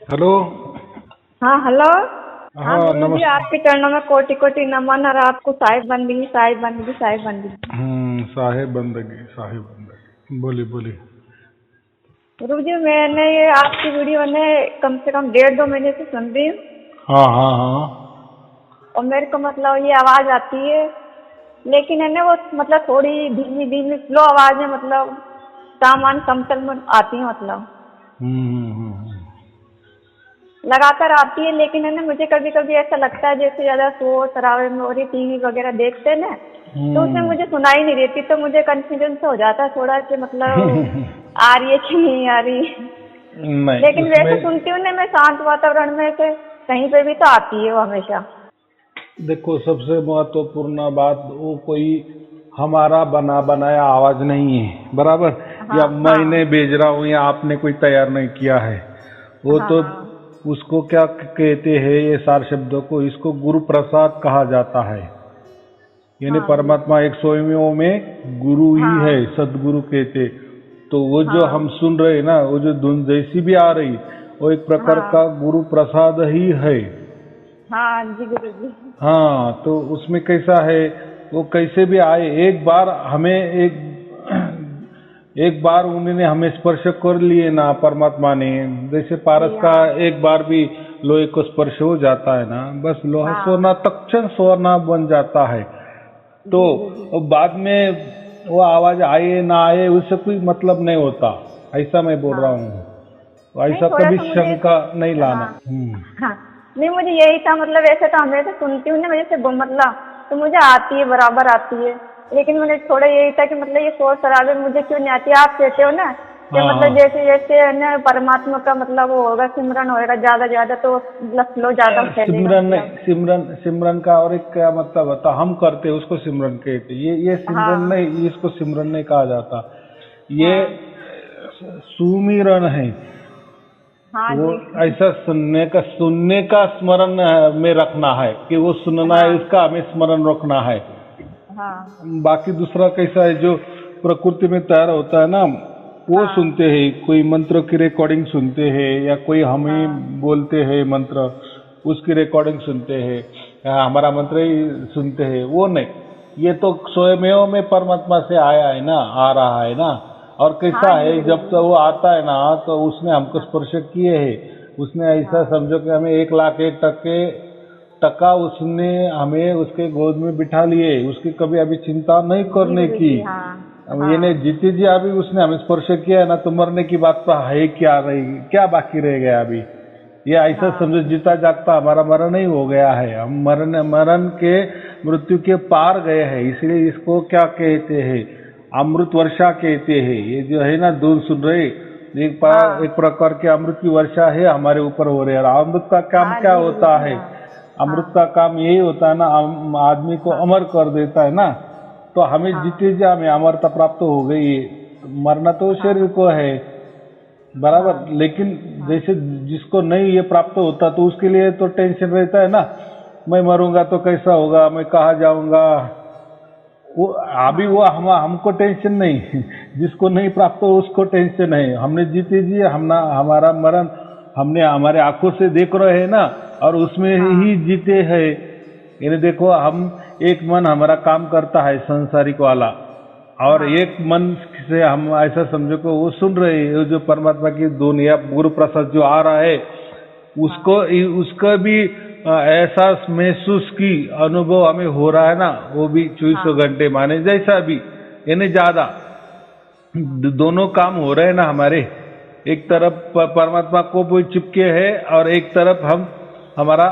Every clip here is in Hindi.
हेलो। हाँ हेलो। हाँ हाँ गुरु जी, आपके चरणों में कोटि कोटि नमन। और आपको साहिब बंदगी, साहिब बंदगी, साहिब बंदगी। साहिब बंदगी, साहिब बंदगी। बोलिए बोलिए। गुरु जी, मैंने ये आपकी वीडियो ने कम से कम 1.5-2 महीने से सुन रही हूँ। हाँ हाँ हाँ। और मेरे को मतलब ये आवाज आती है, लेकिन है ना वो मतलब थोड़ी धीमी धीमी स्लो आवाज है, मतलब सामान्य समतल में आती है, मतलब हम्म। लगातार आती है। लेकिन है ना मुझे कभी कभी ऐसा लगता है जैसे ज्यादा शोर शराबे में, और ये टीवी वगैरह देखते हैं ना, तो उसमें मुझे सुनाई नहीं देती, तो मुझे कंफ्यूजन सा हो जाता है थोड़ा कि मतलब आ रही है कि नहीं आ रही। नहीं, लेकिन उसमें वैसे सुनती हूँ ना मैं शांत वातावरण में से, कहीं पे भी तो आती है वो हमेशा। देखो, सबसे महत्वपूर्ण बात, वो कोई हमारा बना बनाया आवाज नहीं है, बराबर? हाँ या मैंने हाँ भेज रहा हूँ या आपने कोई तैयार नहीं किया है। वो हाँ तो हाँ उसको क्या कहते हैं, ये सार शब्दों को, इसको गुरु प्रसाद कहा जाता है। यानी हाँ जी। परमात्मा एक स्वयं में गुरु ही है, हाँ सदगुरु कहते। तो वो जो हम हाँ सुन रहे हैं ना, वो जो धुन जैसी भी आ रही, वो एक प्रकार हाँ का गुरु प्रसाद ही है। हाँ जी गुरु जी। हाँ, तो उसमें कैसा है, वो कैसे भी आए, एक बार हमें एक बार उन्होंने हमें स्पर्श कर लिए ना परमात्मा ने। जैसे जी पारस का हाँ एक बार भी लोहे को स्पर्श हो जाता है ना, बस लोहा हाँ सोना तक्षण सोना बन जाता है। तो जी गुरु जी। बाद में वो आवाज आए ना आए उससे कोई मतलब नहीं होता, ऐसा मैं बोल रहा हाँ हूँ। तो नहीं, ऐसा थोड़ा कभी सा मुझे। शंका नहीं लाना। हाँ हाँ। नहीं, मुझे यही था, मतलब वैसे तो हमेशा सुनती हूँ ना वजह से मतलब, तो मुझे आती है, बराबर आती है। लेकिन मुझे थोड़ा यही था कि मतलब ये शोर शराबे मुझे क्यों नहीं आती। आप कहते हो ना कि हाँ मतलब हाँ। जैसे जैसे है ना परमात्मा का मतलब वो होगा, सिमरन होएगा ज्यादा ज्यादा, तो मतलब फ्लो ज्यादा फैलेगा सिमरन नहीं, मतलब। सिमरन सिमरन का और एक क्या मतलब होता, हम करते उसको सिमरन कहते। ये सिमरन हाँ नहीं, इसको सिमरन नहीं कहा जाता। ये हाँ सुमिरन है। हाँ वो जी। ऐसा सुनने का स्मरण में रखना है कि वो सुनना है, हाँ इसका हमें स्मरण रखना है। हाँ बाकी दूसरा कैसा है, जो प्रकृति में तैयार होता है ना, वो हाँ सुनते हैं। कोई मंत्र की रिकॉर्डिंग सुनते हैं, या कोई हाँ हमें बोलते हैं मंत्र, उसकी रिकॉर्डिंग सुनते हैं, या हमारा मंत्र ही सुनते हैं, वो नहीं। ये तो स्वयं में परमात्मा से आया है ना, आ रहा है ना। और हाँ कैसा जी है, गुरु जब जी। तो वो आता है ना, तो उसने हमको हाँ स्पर्श किए है। उसने ऐसा हाँ समझो कि हमें 1,01,01 टका उसने हमें उसके गोद में बिठा लिए, उसकी कभी अभी चिंता नहीं जी करने गुरु की। जी। हाँ अब ये नहीं, हाँ जीते जी अभी उसने हमें स्पर्श किया है ना, तो मरने की बात तो है क्या, रही क्या बाकी रह गया अभी। ये ऐसा समझो, हाँ जीता जागता हमारा मरण नहीं हो गया है, हम मरण मरण के मृत्यु के पार गए हैं। इसलिए इसको क्या कहते हैं, अमृत वर्षा कहते हैं। ये जो है ना दूर सुन रहे, एक हाँ प्रकार की अमृत की वर्षा है हमारे ऊपर हो रही है। और अमृत का काम हाँ क्या जी गुरु होता जी। है, हाँ अमृत हाँ का काम यही होता है ना, आदमी को हाँ अमर कर देता है ना। तो हमें हाँ जीते जी हमें अमरता प्राप्त हो गई। मरना तो शरीर हाँ को है, बराबर। हाँ लेकिन हाँ जैसे जिसको नहीं ये प्राप्त होता, तो उसके लिए तो टेंशन रहता है ना, मैं मरूंगा तो कैसा होगा, मैं कहाँ जाऊंगा। वो अभी वो हाँ हमको टेंशन नहीं, जिसको नहीं प्राप्त हो उसको टेंशन है। हमने जीते जी हमारा मरण हमने हमारे आंखों से देख रहे हैं ना, और उसमें ही हाँ जीते हैं। यानी देखो, हम एक मन हमारा काम करता है संसारिक वाला, और हाँ एक मन से हम ऐसा समझो को वो सुन रहे हैं, जो परमात्मा की दुनिया गुरु प्रसाद जो आ रहा है, उसको हाँ उसका भी एहसास महसूस की अनुभव हमें हो रहा है ना, वो भी 24 घंटे माने जैसा भी, यानी ज्यादा हाँ दोनों काम हो रहे हैं ना हमारे। एक तरफ हाँ परमात्मा को भी चिपके है, और एक तरफ हम हमारा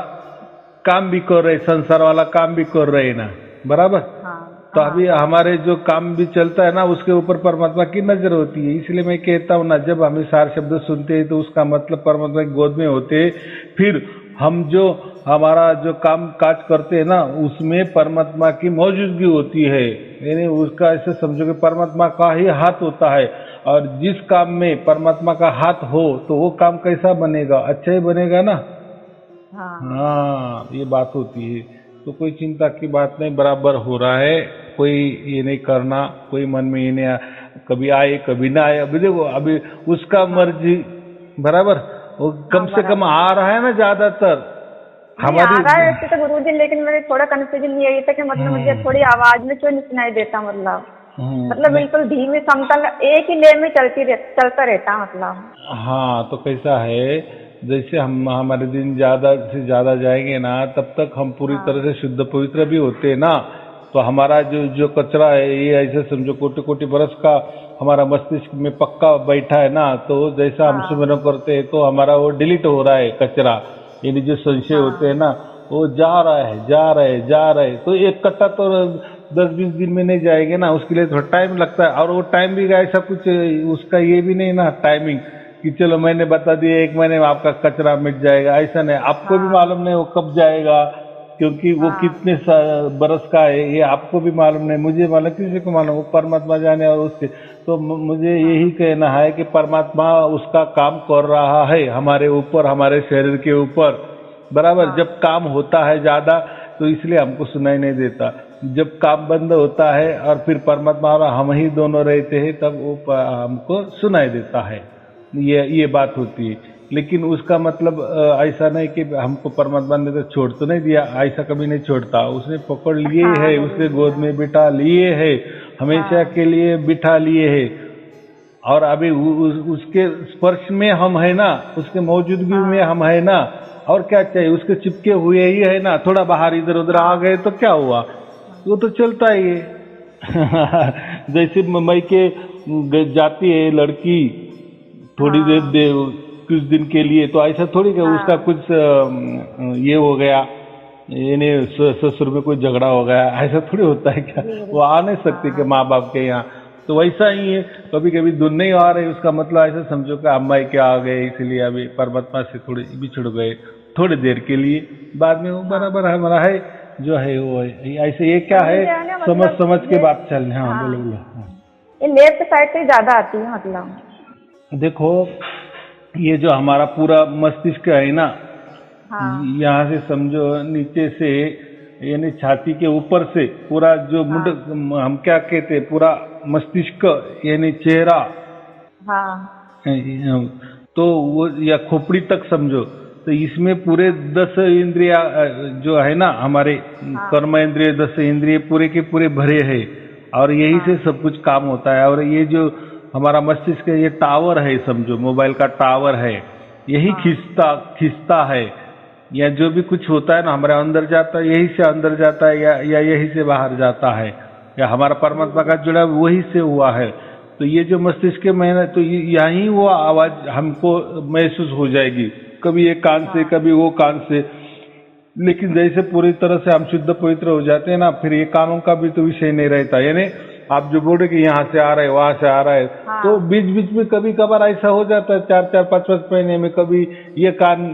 काम भी कर रहे, संसार वाला काम भी कर रहे हैं ना, बराबर। हाँ तो अभी हाँ हमारे जो काम भी चलता है ना, उसके ऊपर परमात्मा की नजर होती है। इसलिए मैं कहता हूँ ना, जब हम सार शब्द सुनते हैं तो उसका मतलब परमात्मा की गोद में होते हैं। फिर हम जो हमारा जो काम काज करते हैं ना, उसमें परमात्मा की मौजूदगी होती है। यानी उसका ऐसे समझो कि परमात्मा का ही हाथ होता है। और जिस काम में परमात्मा का हाथ हो, तो वो काम कैसा बनेगा, अच्छा ही बनेगा ना। हाँ हाँ, ये बात होती है। तो कोई चिंता की बात नहीं, बराबर हो रहा है। कोई ये नहीं करना, कोई मन में ये नहीं कभी आए कभी ना आए। अभी देखो, अभी उसका हाँ मर्जी, बराबर। वो कम से कम आ रहा है ना ज्यादातर नहीं आ रहा है ऐसे तो गुरुजी, लेकिन मेरे थोड़ा कंफ्यूजन यही था कि मतलब मुझे थोड़ी आवाज में क्यों नहीं सुनाई देता, मतलब बिल्कुल धीमी समतल एक ही लेव में चलता रहता मतलब। हाँ तो कैसा है, जैसे हम हमारे दिन ज्यादा से ज्यादा जाएंगे ना, तब तक हम पूरी तरह से शुद्ध पवित्र भी होते हैं ना। तो हमारा जो कचरा है ये ऐसे समझो कोटि कोटि बरस का हमारा मस्तिष्क में पक्का बैठा है ना, तो जैसा हम सुमिरन करते हैं तो हमारा वो डिलीट हो रहा है कचरा, यानी जो संशय होते हैं ना वो जा रहा है। तो एक कट्टा तो 10-20 दिन में नहीं जाएंगे ना, उसके लिए थोड़ा टाइम लगता है। और वो टाइम भी ऐसा कुछ उसका ये भी नहीं ना टाइमिंग कि चलो मैंने बता दिया 1 महीने में आपका कचरा मिट जाएगा, ऐसा नहीं। आपको भी मालूम नहीं वो कब जाएगा, क्योंकि वो कितने बरस का है ये आपको भी मालूम नहीं, मुझे मालूम, किसी को मालूम, वो परमात्मा जाने। और उससे तो मुझे यही कहना है कि परमात्मा उसका काम कर रहा है हमारे ऊपर, हमारे शरीर के ऊपर, बराबर। जब काम होता है ज्यादा तो इसलिए हमको सुनाई नहीं देता, जब काम बंद होता है और फिर परमात्मा और हम ही दोनों रहते हैं तब वो हमको सुनाई देता है, ये बात होती है। लेकिन उसका मतलब ऐसा नहीं कि हमको परमात्मा ने तो छोड़ तो नहीं दिया, ऐसा कभी नहीं छोड़ता, उसने पकड़ लिए है, उसने गोद में बिठा लिए है, हमेशा के लिए बिठा लिए है। और अभी उसके स्पर्श में हम है ना, उसके मौजूदगी में हम है ना, और क्या चाहिए, उसके चिपके हुए ही है ना। थोड़ा बाहर इधर उधर आ गए तो क्या हुआ, वो तो चलता ही है। जैसे मई के जाती है लड़की थोड़ी देर कुछ दिन के लिए, तो ऐसा थोड़ी कि उसका कुछ ये हो गया, यानी ससुर में कोई झगड़ा हो गया, ऐसा थोड़ी होता है क्या, वो आ नहीं सकती कि माँ बाप के यहाँ। तो वैसा ही है, कभी कभी दूर नहीं आ रहे, उसका मतलब ऐसा समझो कि अम्मा के आ गए, इसलिए अभी परमात्मा से थोड़ी बिछड़ गए थोड़ी देर के लिए, बाद में वो बराबर हमारा है जो है वो है। ऐसे ये क्या है, समझ के बात चलने। हाँ बोलो। ये लेफ्ट साइड से ज्यादा आती है मतलब। देखो ये जो हमारा पूरा मस्तिष्क है ना, यहाँ से समझो नीचे से, यानी छाती के ऊपर से पूरा जो मुंड, हम क्या कहते हैं, पूरा मस्तिष्क यानी चेहरा, तो वो या खोपड़ी तक समझो, तो इसमें पूरे 10 इंद्रिया जो है ना हमारे, कर्म इंद्रिय 10 इंद्रिय पूरे के पूरे भरे हैं, और यही से सब कुछ काम होता है। और ये जो हमारा मस्तिष्क ये टावर है, समझो मोबाइल का टावर है, यही खींचता है, या जो भी कुछ होता है ना हमारे अंदर जाता है, यही से अंदर जाता है, या यही से बाहर जाता है, या हमारा परमात्मा का जुड़ा वही से हुआ है। तो ये जो मस्तिष्क में, तो यही वो आवाज हमको महसूस हो जाएगी, कभी एक कान से कभी वो कान से। लेकिन जैसे पूरी तरह से हम शुद्ध पवित्र हो जाते हैं ना, फिर ये कानों का भी तो विषय नहीं रहता। यानी आप जो बोल रहे कि यहाँ से आ रहे वहां से आ रहा है, तो बीच बीच में कभी कभार ऐसा हो जाता है, 4-4, 5-5 महीने में कभी ये कान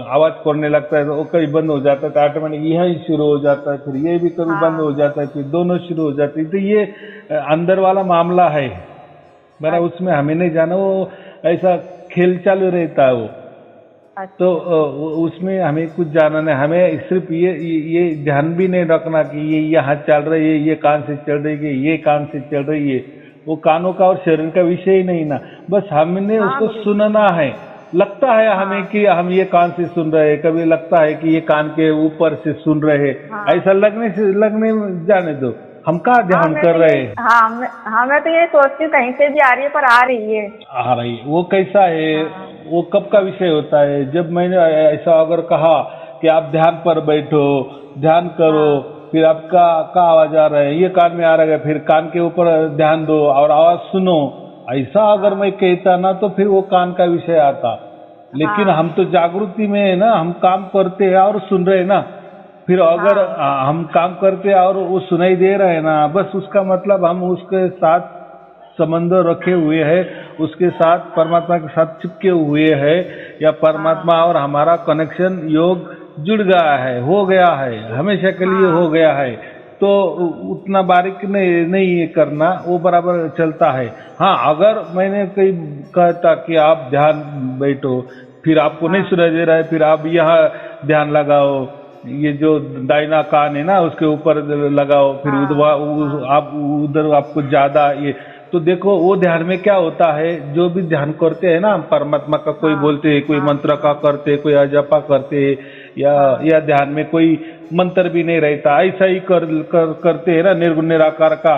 आवाज करने लगता है, तो वो कभी बंद हो जाता है, तो ऑटोमेटिक यही शुरू हो जाता है, फिर ये भी कभी बंद हो जाता है, फिर दोनों शुरू हो जाते हैं। तो ये अंदर वाला मामला है मेरा, उसमें हमें नहीं जाना, वो ऐसा खेल चालू रहता है वो। तो उसमें हमें कुछ जाना नहीं, हमें सिर्फ ये ध्यान भी नहीं रखना कि ये यहाँ चल रही है, ये कान से चल रही है, ये कान से चल रही है, वो कानों का और शरीर का विषय ही नहीं ना, बस हमने उसको सुनना है। लगता है हमें कि हम ये कान से सुन रहे हैं, कभी लगता है कि ये कान के ऊपर से सुन रहे हैं, ऐसा लगने जाने दो, हम कहाँ ध्यान कर रहे हैं। हाँ मैं तो ये सोचती हूँ कहीं से भी आ रही है, पर आ रही है। वो कैसा है, वो कब का विषय होता है, जब मैंने ऐसा अगर कहा कि आप ध्यान पर बैठो, ध्यान करो, फिर आपका आवाज आ रहा है, ये कान में आ रहा है, फिर कान के ऊपर ध्यान दो और आवाज सुनो, ऐसा अगर मैं कहता ना तो फिर वो कान का विषय आता। लेकिन हम तो जागृति में है ना, हम काम करते हैं और सुन रहे हैं ना, फिर अगर हम काम करते हैं और वो सुनाई दे रहे हैं ना, बस उसका मतलब हम उसके साथ संबंध रखे हुए हैं, उसके साथ परमात्मा के साथ चिपके हुए हैं, या परमात्मा और हमारा कनेक्शन योग जुड़ गया है, हो गया है, हमेशा के लिए हो गया है। तो उतना बारीक नहीं करना, वो बराबर चलता है। हाँ अगर मैंने कहीं कहता कि आप ध्यान बैठो, फिर आपको नहीं सुनाई दे रहा है, फिर आप यहाँ ध्यान लगाओ, ये जो दाहिना कान है ना उसके ऊपर लगाओ, फिर आप उधर आपको ज्यादा ये तो देखो वो ध्यान में क्या होता है, जो भी ध्यान करते हैं ना हम परमात्मा का, कोई बोलते हैं, कोई मंत्र का करते, कोई अजपा करते, या ध्यान में कोई मंत्र भी नहीं रहता, ऐसा ही करते हैं ना निर्गुण निराकार का,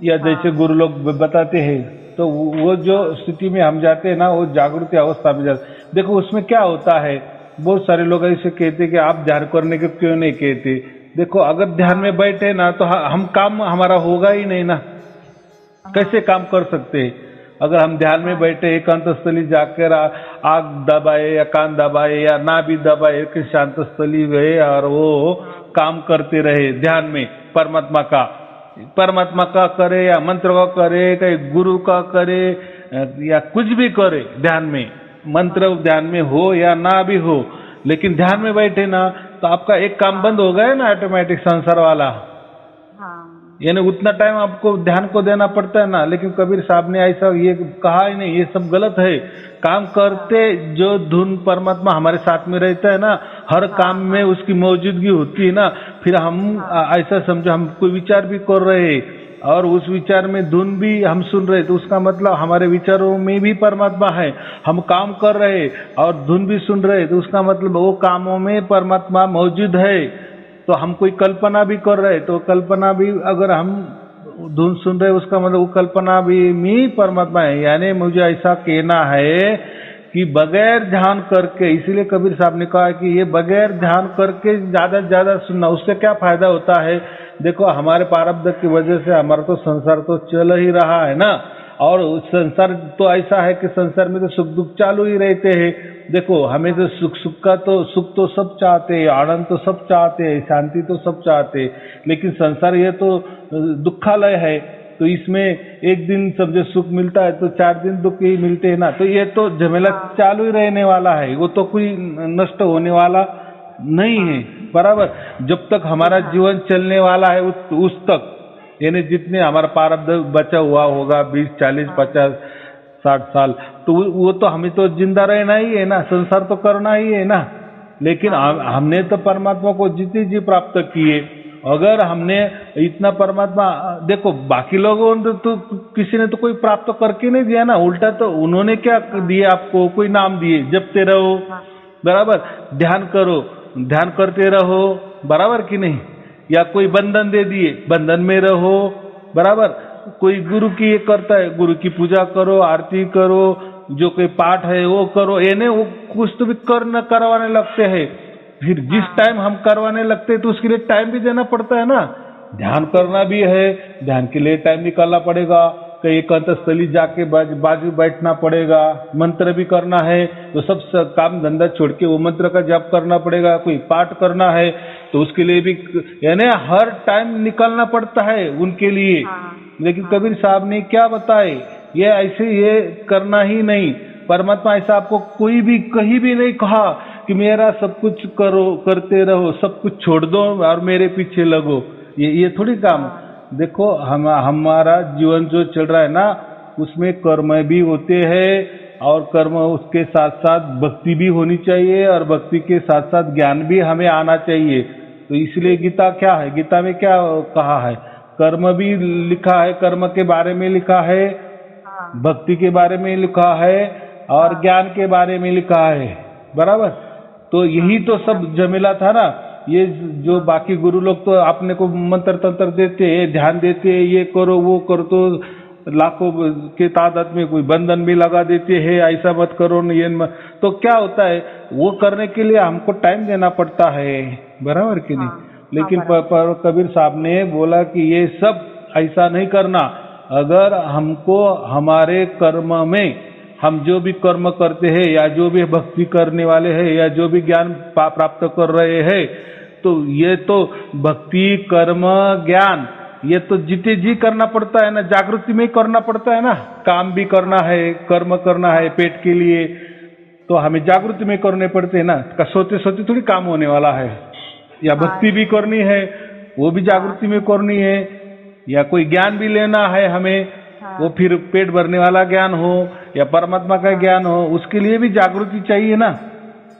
या जैसे गुरु लोग बताते हैं, तो वो जो स्थिति में हम जाते हैं ना, वो जागृति अवस्था में जाते। देखो उसमें क्या होता है, बहुत सारे लोग ऐसे कहते कि आप ध्यान करने के क्यों नहीं कहते। देखो अगर ध्यान में बैठे ना तो हम काम हमारा होगा ही नहीं ना, कैसे काम कर सकते हैं। अगर हम ध्यान में बैठे एकांत स्थली जाकर आग दबाए या कान दबाए या ना भी दबाए कि शांत स्थली गए और वो काम करते रहे ध्यान में परमात्मा का करे या मंत्र का करे, कहीं गुरु का करे या कुछ भी करे, ध्यान में मंत्र ध्यान में हो या ना भी हो, लेकिन ध्यान में बैठे ना तो आपका एक काम बंद हो गया ना ऑटोमेटिक संसार वाला। यानी उतना टाइम आपको ध्यान को देना पड़ता है ना, लेकिन कबीर साहब ने ऐसा ये कहा ही नहीं, ये सब गलत है। काम करते जो धुन परमात्मा हमारे साथ में रहता है ना, हर काम में उसकी मौजूदगी होती है ना, फिर हम ऐसा समझो हम कोई विचार भी कर रहे और उस विचार में धुन भी हम सुन रहे, तो उसका मतलब हमारे विचारों में भी परमात्मा है। हम काम कर रहे और धुन भी सुन रहे, तो उसका मतलब वो कामों में परमात्मा मौजूद है। तो हम कोई कल्पना भी कर रहे, तो कल्पना भी अगर हम धुन सुन रहे, उसका मतलब वो कल्पना भी में परमात्मा है। यानी मुझे ऐसा कहना है कि बगैर ध्यान करके, इसीलिए कबीर साहब ने कहा कि ये बगैर ध्यान करके ज्यादा से ज्यादा सुनना, उससे क्या फायदा होता है। देखो हमारे प्रारब्ध की वजह से हमारा तो संसार तो चल ही रहा है ना, और संसार तो ऐसा है कि संसार में तो सुख दुख चालू ही रहते हैं। देखो हमें तो सुख तो सब चाहते हैं, आनंद तो सब चाहते हैं, शांति तो सब चाहते हैं, लेकिन संसार ये तो दुखालय है। तो इसमें एक दिन समझे सुख मिलता है तो 4 दिन दुख ही मिलते हैं ना, तो ये तो झमेला चालू ही रहने वाला है, वो तो कोई नष्ट होने वाला नहीं है। बराबर, जब तक हमारा जीवन चलने वाला है उस तक, यानी जितने हमारा प्रारब्ध बचा हुआ होगा 20, 40, 50, 60 साल, तो वो तो हमें तो जिंदा रहना ही है ना, संसार तो करना ही है ना। लेकिन हमने तो परमात्मा को जितनी जी प्राप्त किए, अगर हमने इतना परमात्मा, देखो बाकी लोगों ने तो किसी ने तो कोई प्राप्त करके नहीं दिया ना, उल्टा तो उन्होंने क्या दिया आपको, कोई नाम दिए, जपते रहो, बराबर, ध्यान करो, ध्यान करते रहो, बराबर कि नहीं, या कोई बंधन दे दिए, बंधन में रहो, बराबर। कोई गुरु की ये करता है, गुरु की पूजा करो, आरती करो, जो कोई पाठ है वो करो, यानी वो कुछ तो भी करवाने लगते हैं। फिर जिस टाइम हम करवाने लगते हैं तो उसके लिए टाइम भी देना पड़ता है ना, ध्यान करना भी है, ध्यान के लिए टाइम निकालना पड़ेगा, कहीं एकांत स्थली जाके बाजू बैठना पड़ेगा, मंत्र भी करना है तो सब काम धंधा छोड़ के वो मंत्र का जाप करना पड़ेगा, कोई पाठ करना है तो उसके लिए भी, यानी हर टाइम निकालना पड़ता है उनके लिए। लेकिन कबीर साहब ने क्या बताए, ये ऐसे ये करना ही नहीं। परमात्मा ऐसा आपको कोई भी कहीं भी नहीं कहा कि मेरा सब कुछ करो, करते रहो, सब कुछ छोड़ दो और मेरे पीछे लगो, ये थोड़ी काम। देखो हमारा जीवन जो चल रहा है ना, उसमें कर्म भी होते हैं और कर्म उसके साथ साथ भक्ति भी होनी चाहिए और भक्ति के साथ साथ ज्ञान भी हमें आना चाहिए। तो इसलिए गीता क्या है, गीता में क्या कहा है, कर्म भी लिखा है, कर्म के बारे में लिखा है, भक्ति के बारे में लिखा है और ज्ञान के बारे में लिखा है, बराबर। तो यही तो सब झमेला था ना। ये जो बाकी गुरु लोग तो अपने को मंत्र तंत्र देते हैं, ध्यान देते हैं, ये करो वो करो, तो लाखों के तादाद में कोई बंधन भी लगा देते हैं, ऐसा मत करो ये मत। तो क्या होता है, वो करने के लिए हमको टाइम देना पड़ता है, बराबर कि नहीं। लेकिन कबीर साहब ने बोला कि ये सब ऐसा नहीं करना। अगर हमको हमारे कर्म में, हम जो भी कर्म करते हैं या जो भी भक्ति करने वाले हैं या जो भी ज्ञान प्राप्त कर रहे हैं, तो ये तो भक्ति कर्म ज्ञान ये तो जीते जी करना पड़ता है ना, जागृति में करना पड़ता है ना। काम भी करना है, कर्म करना है पेट के लिए, तो हमें जागृति में करने पड़ते हैं ना। सोते सोते थोड़ी काम होने वाला है। या भक्ति भी करनी है, वो भी जागृति में करनी है। या कोई ज्ञान भी लेना है हमें, वो फिर पेट भरने वाला ज्ञान हो या परमात्मा का ज्ञान हो, उसके लिए भी जागृति चाहिए ना।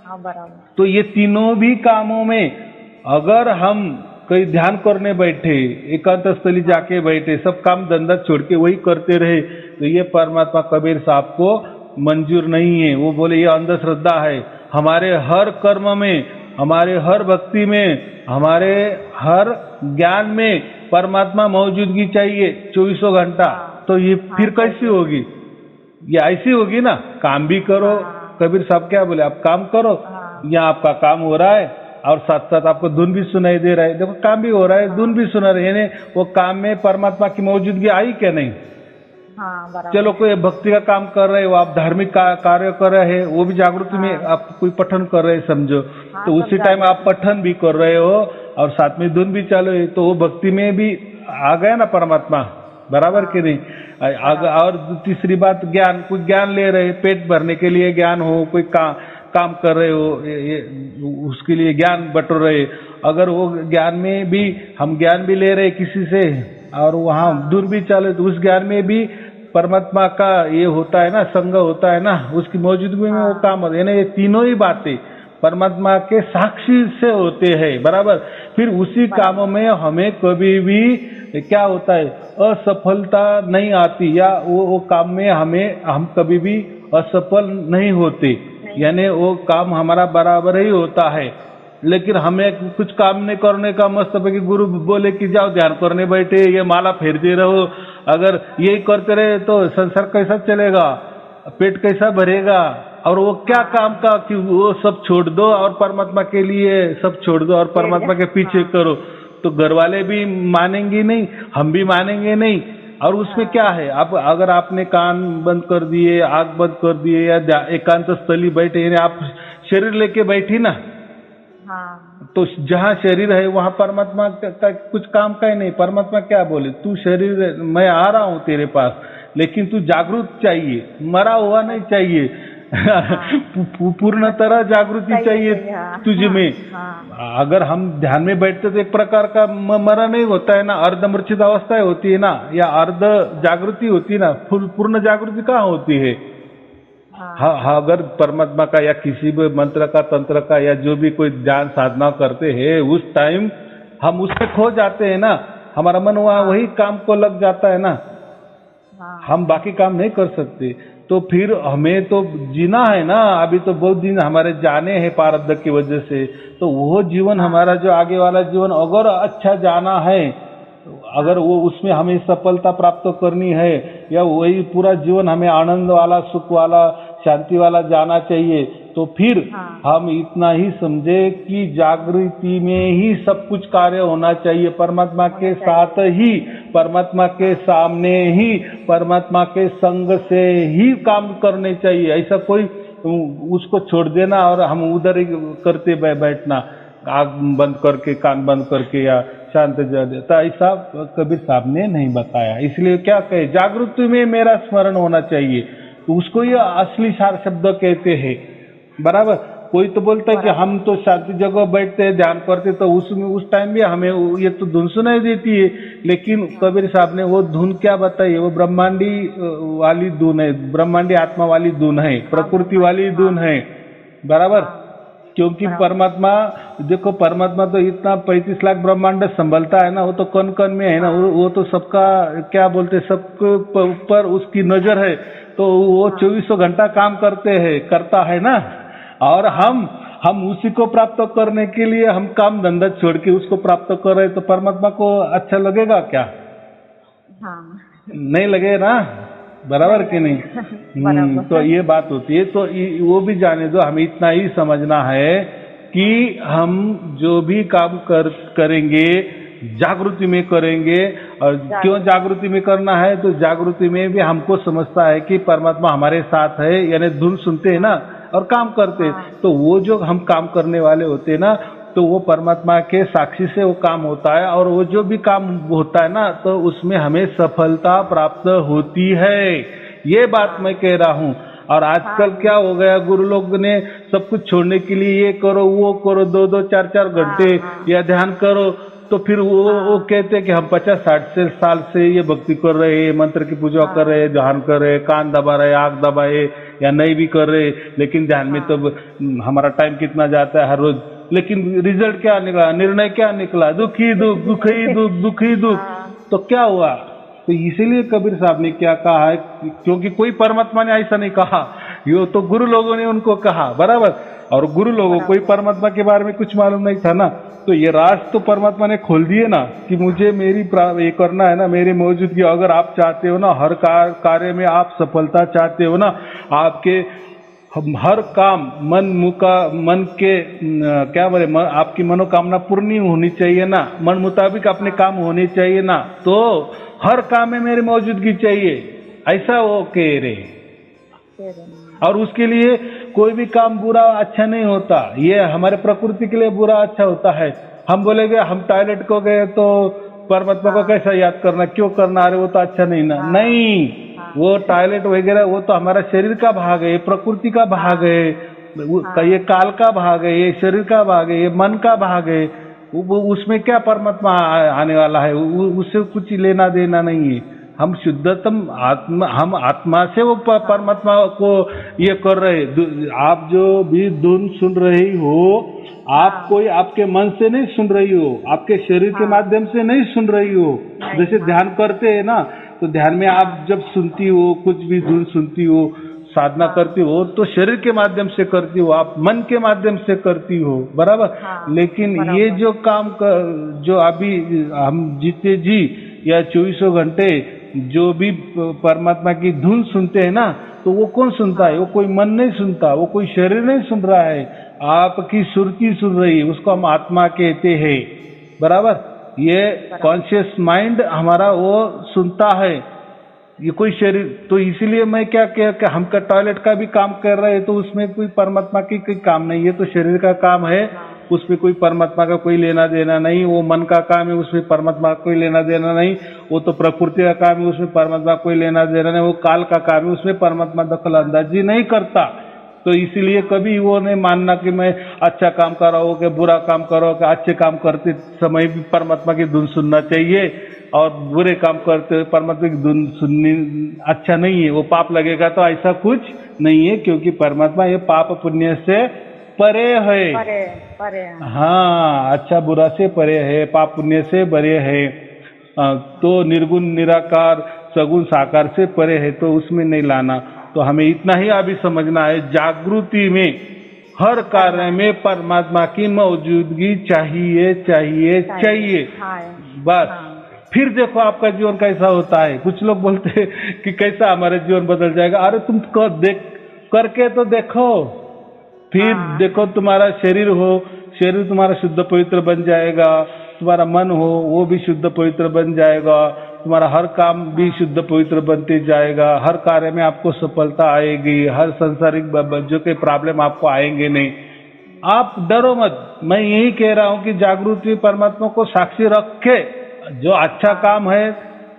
बराबर। तो ये तीनों भी कामों में अगर हम कहीं ध्यान करने बैठे, एकांत स्थली जाके बैठे, सब काम धंधा छोड़ के वही करते रहे, तो ये परमात्मा कबीर साहब को मंजूर नहीं है। वो बोले ये अंधश्रद्धा है। हमारे हर कर्म में, हमारे हर भक्ति में, हमारे हर ज्ञान में परमात्मा मौजूदगी चाहिए 24 घंटा। तो ये फिर कैसी होगी? ये ऐसी होगी ना, काम भी करो। कबीर साहब क्या बोले, आप काम करो, यहाँ आपका काम हो रहा है और साथ साथ आपको धुन भी सुनाई दे रहा है। देखो काम भी हो रहा है, धुन भी सुना रहे हैं, वो काम में परमात्मा की मौजूदगी आई क्या नहीं? चलो कोई भक्ति का काम कर रहे हो, आप धार्मिक कार्य कर रहे हैं, वो भी जागृति में आप कोई पठन कर रहे हैं समझो, तो उसी टाइम आप पठन भी कर रहे हो और साथ में धुन भी चालू है, तो वो भक्ति में भी आ गया ना परमात्मा, बराबर कि नहीं? और तीसरी बात ज्ञान, कोई ज्ञान ले रहे, पेट भरने के लिए ज्ञान हो, कोई काम कर रहे हो, उसके लिए ज्ञान बटोर रहे, अगर वो ज्ञान में भी हम ज्ञान भी ले रहे किसी से और वहाँ दूर भी चले, तो उस ज्ञान में भी परमात्मा का ये होता है ना, संग होता है ना, उसकी मौजूदगी में वो काम होता है ना। ये तीनों ही बातें परमात्मा के साक्षी से होते हैं, बराबर। फिर उसी कामों में हमें कभी भी क्या होता है, असफलता नहीं आती, या वो काम में हम कभी भी असफल नहीं होते, यानी वो काम हमारा बराबर ही होता है। लेकिन हमें कुछ काम नहीं करने का मतलब है कि गुरु बोले कि जाओ ध्यान करने बैठे, ये माला फेरते रहो, अगर यही करते रहे तो संसार कैसा चलेगा, पेट कैसा भरेगा? और वो क्या काम का कि वो सब छोड़ दो और परमात्मा के लिए सब छोड़ दो और परमात्मा के पीछे करो, तो घर वाले भी मानेंगे नहीं, हम भी मानेंगे नहीं। और उसमें क्या है, आप अगर आपने कान बंद कर दिए, आंख बंद कर दिए, या एकांत स्थली बैठे, यानी आप शरीर लेके बैठी ना, तो जहाँ शरीर है वहाँ परमात्मा का कुछ काम का ही नहीं। परमात्मा क्या बोले, तू शरीर, मैं आ रहा हूँ तेरे पास, लेकिन तू जागरूक चाहिए, मरा हुआ नहीं चाहिए। पूर्ण तरह जागृति चाहिए तुझ में। अगर हम ध्यान में बैठते तो एक प्रकार का मरा नहीं होता है ना, अर्धमूर्छित अवस्था होती है ना, या अर्ध जागृति होती है ना, पूर्ण जागृति कहाँ होती है? हाँ, अगर परमात्मा का या किसी भी मंत्र का, तंत्र का, या जो भी कोई ध्यान साधना करते हैं, उस टाइम हम उसमें खो जाते हैं ना, हमारा मन वही काम को लग जाता है ना, हम बाकी काम नहीं कर सकते। तो फिर हमें तो जीना है ना, अभी तो बहुत दिन हमारे जाने हैं प्रारब्ध की वजह से, तो वो जीवन हमारा जो आगे वाला जीवन अगर अच्छा जाना है, अगर वो उसमें हमें सफलता प्राप्त करनी है, या वही पूरा जीवन हमें आनंद वाला, सुख वाला, शांति वाला जाना चाहिए, तो फिर हम इतना ही समझे कि जागृति में ही सब कुछ कार्य होना चाहिए, परमात्मा के साथ ही, परमात्मा के सामने ही, परमात्मा के संग से ही काम करने चाहिए। ऐसा कोई उसको छोड़ देना और हम उधर ही करते बैठना, आँख बंद करके, कान बंद करके, या शांत जाता, ऐसा कबीर साहब ने नहीं बताया। इसलिए क्या कहे, जागृति में मेरा स्मरण होना चाहिए, तो उसको ये असली सार शब्द कहते हैं, बराबर। कोई तो बोलता है कि हम तो शांति जगह बैठते हैं, ध्यान करते, तो उसमें उस टाइम भी हमें ये तो धुन सुनाई देती है, लेकिन कबीर साहब ने वो धुन क्या बताई है, वो ब्रह्मांडी वाली धुन है, ब्रह्मांडी आत्मा वाली धुन है, प्रकृति वाली धुन है, बराबर। क्योंकि परमात्मा, देखो परमात्मा तो इतना 35 लाख ब्रह्मांड संभलता है ना, वो तो कण कण में है ना, वो तो सबका क्या बोलते, सबके ऊपर उसकी नजर है, तो वो 24 घंटा काम करता है ना। और हम उसी को प्राप्त करने के लिए हम काम धंधा छोड़ के उसको प्राप्त कर रहे, तो परमात्मा को अच्छा लगेगा क्या? नहीं लगेगा ना, बराबर कि नहीं? तो ये बात होती है। तो वो भी जाने दो, हमें इतना ही समझना है कि हम जो भी काम करेंगे जागृति में करेंगे। और क्यों जागृति में करना है, तो जागृति में भी हमको समझता है कि परमात्मा हमारे साथ है, यानी धुन सुनते हैं ना और काम करते हैं, तो वो जो हम काम करने वाले होते हैं ना, तो वो परमात्मा के साक्षी से वो काम होता है, और वो जो भी काम होता है ना, तो उसमें हमें सफलता प्राप्त होती है। ये बात मैं कह रहा हूँ। और आजकल क्या हो गया, गुरु लोग ने सब कुछ छोड़ने के लिए ये करो, वो करो, 2-2, 4-4 घंटे या ध्यान करो, तो फिर वो कहते हैं कि हम 50-60 साल से ये भक्ति कर रहे हैं, मंत्र की पूजा कर रहे हैं, ध्यान कर रहे हैं, कान दबा रहे, आँख दबाए, या नहीं भी कर रहे, लेकिन ध्यान में तो हमारा टाइम कितना जाता है, हर रोज लेकिन रिजल्ट क्या निकला, निर्णय क्या निकला, दुखी दुख, दुखी दुख, दुखी दुख। तो क्या हुआ? तो इसीलिए कबीर साहब ने क्या कहा है, क्योंकि कोई परमात्मा ने ऐसा नहीं कहा, ये तो गुरु लोगों ने उनको कहा, बराबर। और गुरु लोगों को परमात्मा के बारे में कुछ मालूम नहीं था ना, तो ये राज तो परमात्मा ने खोल दिए ना कि मुझे मेरी ये करना है ना, मेरी मौजूदगी। अगर आप चाहते हो ना, हर कार्य में आप सफलता चाहते हो ना, आपके हर काम मन के क्या बोले, आपकी मनोकामना पूर्ण होनी चाहिए ना, मन मुताबिक अपने काम होने चाहिए ना, तो हर काम में मेरी मौजूदगी चाहिए, ऐसा वो कह रहे। और उसके लिए कोई भी काम बुरा अच्छा नहीं होता, ये हमारे प्रकृति के लिए बुरा अच्छा होता है। हम बोलेंगे हम टॉयलेट को गए तो परमात्मा को कैसा याद करना, क्यों करना, अरे वो तो अच्छा नहीं ना। नहीं, वो टॉयलेट वगैरह वो तो हमारा शरीर का भाग है, प्रकृति का भाग है, ये काल का भाग है, ये शरीर का भाग है, ये मन का भाग है। उसमें क्या परमात्मा आने वाला है, उससे कुछ लेना देना नहीं है। हम शुद्धतम आत्मा, हम आत्मा से वो परमात्मा को ये कर रहे। आप जो भी धुन सुन रही हो, आप कोई आपके मन से नहीं सुन रही हो, आपके शरीर के माध्यम से नहीं सुन रही हो। जैसे ध्यान करते हैं ना, तो ध्यान में आप जब सुनती हो, कुछ भी धुन सुनती हो, साधना करती हो, तो शरीर के माध्यम से करती हो, आप मन के माध्यम से करती हो, बराबर। लेकिन ये जो काम जो अभी हम जीते जी या 24 घंटे जो भी परमात्मा की धुन सुनते हैं ना, तो वो कौन सुनता है? वो कोई मन नहीं सुनता, वो कोई शरीर नहीं सुन रहा है, आपकी सुरती सुन रही है, उसको हम आत्मा कहते हैं, बराबर। ये कॉन्शियस माइंड हमारा वो सुनता है, ये कोई शरीर। तो इसीलिए मैं क्या कि हम का टॉयलेट का भी काम कर रहे हैं, तो उसमें कोई परमात्मा की कोई काम नहीं है, तो शरीर का काम है, उसमें कोई परमात्मा का कोई लेना देना नहीं। वो मन का काम है, उसमें परमात्मा का कोई लेना देना नहीं। वो तो प्रकृति का काम है, उसमें परमात्मा कोई लेना देना नहीं। वो काल का काम है, उसमें परमात्मा दखल अंदाजी नहीं करता। तो इसीलिए कभी वो नहीं मानना कि मैं अच्छा काम कर रहा हूँ कि बुरा काम कर रहा हूँ, कि अच्छे काम करते समय भी परमात्मा की धुन सुनना चाहिए और बुरे काम करते हुए परमात्मा की धुन सुननी अच्छा नहीं है, वो पाप लगेगा। तो ऐसा कुछ नहीं है, क्योंकि परमात्मा ये पाप पुण्य से परे है, परे। हाँ, अच्छा बुरा से परे है, पाप पुण्य से परे है। तो निर्गुण निराकार सगुण साकार से परे है, तो उसमें नहीं लाना। तो हमें इतना ही अभी समझना है, जागृति में हर कार्य में परमात्मा की मौजूदगी चाहिए चाहिए चाहिए, बस। फिर देखो आपका जीवन कैसा होता है। कुछ लोग बोलते हैं कि कैसा हमारा जीवन बदल जाएगा। अरे तुम करके तो देखो, फिर देखो तुम्हारा शरीर हो, शरीर तुम्हारा शुद्ध पवित्र बन जाएगा, तुम्हारा मन हो वो भी शुद्ध पवित्र बन जाएगा, तुम्हारा हर काम भी शुद्ध पवित्र बनते जाएगा, हर कार्य में आपको सफलता आएगी, हर संसारिक जो के प्रॉब्लम आपको आएंगे नहीं। आप डरो मत, मैं यही कह रहा हूँ कि जागृति परमात्मा को साक्षी रखे। जो अच्छा काम है